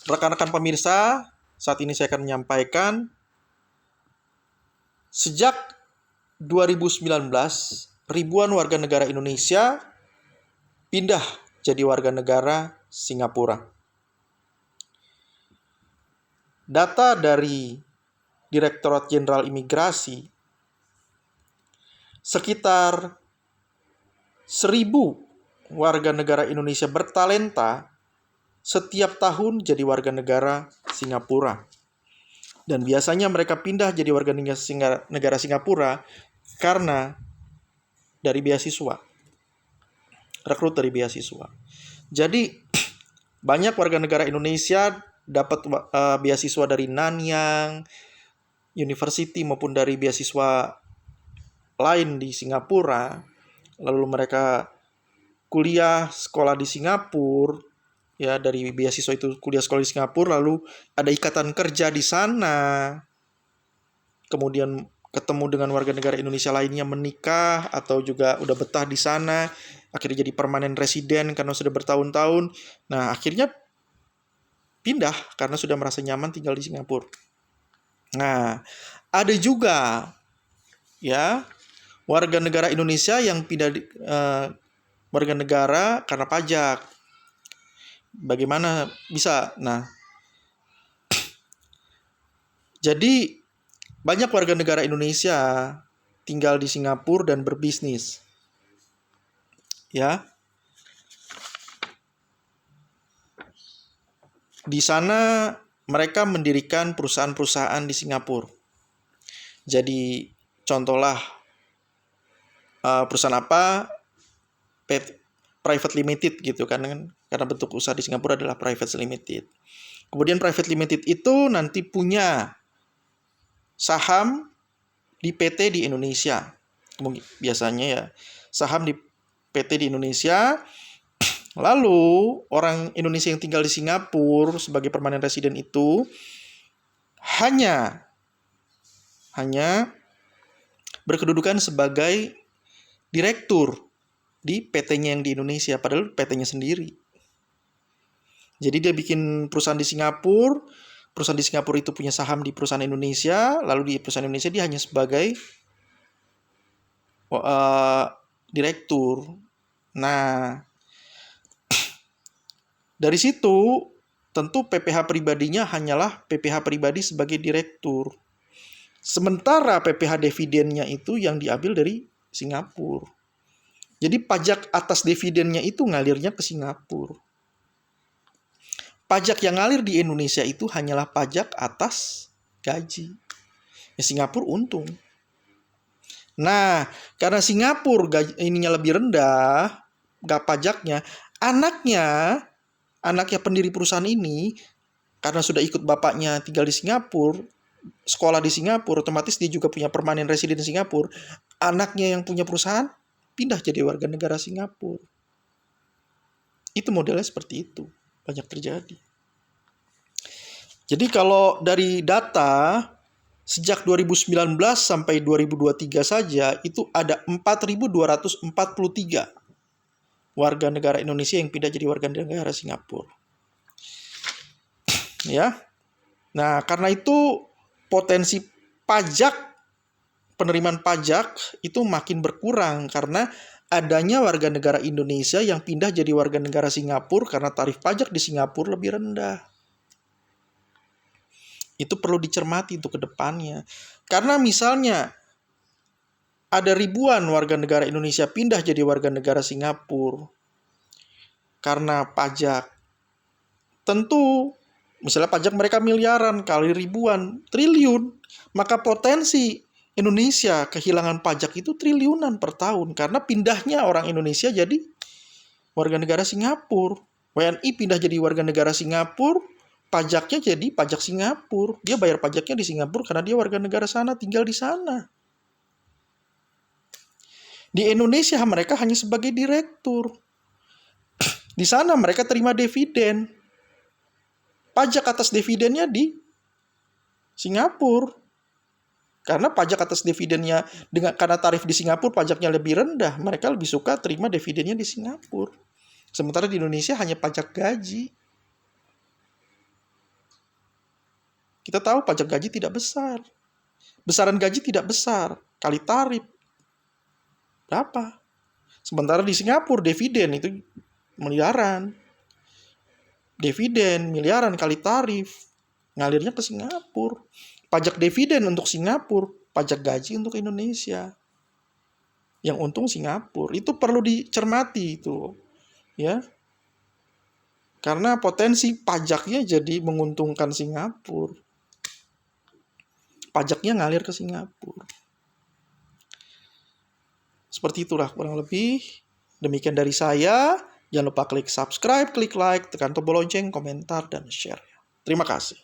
rekan-rekan pemirsa, saat ini saya akan menyampaikan sejak 2019 ribuan warga negara Indonesia pindah jadi warga negara Singapura. Data dari Direktorat Jenderal Imigrasi, sekitar 1.000 warga negara Indonesia bertalenta setiap tahun jadi warga negara Singapura. Dan biasanya mereka pindah jadi warga negara Singapura karena dari beasiswa, rekrut dari beasiswa. Jadi banyak warga negara Indonesia dapat beasiswa dari Nanyang University maupun dari beasiswa lain di Singapura. Lalu mereka kuliah sekolah di Singapura, ya, dari beasiswa itu kuliah sekolah di Singapura, lalu ada ikatan kerja di sana. Kemudian ketemu dengan warga negara Indonesia lainnya, menikah atau juga udah betah di sana, akhirnya jadi permanen resident karena sudah bertahun-tahun. Nah, akhirnya pindah karena sudah merasa nyaman tinggal di Singapura. Nah, ada juga ya warga negara Indonesia yang pindah warga negara karena pajak. Bagaimana bisa? Nah, jadi banyak warga negara Indonesia tinggal di Singapura dan berbisnis. Ya. Di sana mereka mendirikan perusahaan-perusahaan di Singapura. Jadi contohlah perusahaan apa? Private limited gitu kan, karena bentuk usaha di Singapura adalah private limited. Kemudian private limited itu nanti punya saham di PT di Indonesia. Biasanya ya saham di PT di Indonesia. Lalu orang Indonesia yang tinggal di Singapura sebagai permanent resident itu hanya berkedudukan sebagai direktur di PT-nya yang di Indonesia, padahal PT-nya sendiri. Jadi dia bikin perusahaan di Singapura itu punya saham di perusahaan Indonesia, lalu di perusahaan Indonesia dia hanya sebagai direktur. Nah, dari situ tentu PPh pribadinya hanyalah PPh pribadi sebagai direktur. Sementara PPh dividennya itu yang diambil dari Singapura. Jadi pajak atas dividennya itu ngalirnya ke Singapura. Pajak yang ngalir di Indonesia itu hanyalah pajak atas gaji. Ya, Singapura untung. Nah, karena Singapura ininya lebih rendah, gak pajaknya, anaknya pendiri perusahaan ini, karena sudah ikut bapaknya tinggal di Singapura, sekolah di Singapura, otomatis dia juga punya permanen resident di Singapura. Anaknya yang punya perusahaan pindah jadi warga negara Singapura. Itu modelnya seperti itu, banyak terjadi. Jadi kalau dari data sejak 2019 sampai 2023 saja itu ada 4.243 warga negara Indonesia yang pindah jadi warga negara Singapura. Ya. Nah, karena itu potensi penerimaan pajak itu makin berkurang karena adanya warga negara Indonesia yang pindah jadi warga negara Singapura karena tarif pajak di Singapura lebih rendah. Itu perlu dicermati untuk kedepannya. Karena misalnya ada ribuan warga negara Indonesia pindah jadi warga negara Singapura karena pajak. Tentu, misalnya pajak mereka miliaran kali ribuan, triliun. Maka potensi Indonesia kehilangan pajak itu triliunan per tahun. Karena pindahnya orang Indonesia jadi warga negara Singapura. WNI pindah jadi warga negara Singapura, pajaknya jadi pajak Singapura. Dia bayar pajaknya di Singapura karena dia warga negara sana, tinggal di sana. Di Indonesia mereka hanya sebagai direktur. Di sana mereka terima dividen. Pajak atas dividennya di Singapura. Karena pajak atas dividennya karena tarif di Singapura pajaknya lebih rendah, mereka lebih suka terima dividennya di Singapura. Sementara di Indonesia hanya pajak gaji. Kita tahu pajak gaji tidak besar. Besaran gaji tidak besar, kali tarif. Berapa? Sementara di Singapura dividen itu miliaran. Dividen miliaran kali tarif. Ngalirnya ke Singapura. Pajak dividen untuk Singapura, pajak gaji untuk Indonesia. Yang untung Singapura. Itu perlu dicermati itu. Ya. Karena potensi pajaknya jadi menguntungkan Singapura. Pajaknya ngalir ke Singapura. Seperti itulah kurang lebih. Demikian dari saya. Jangan lupa klik subscribe, klik like, tekan tombol lonceng, komentar, dan share. Terima kasih.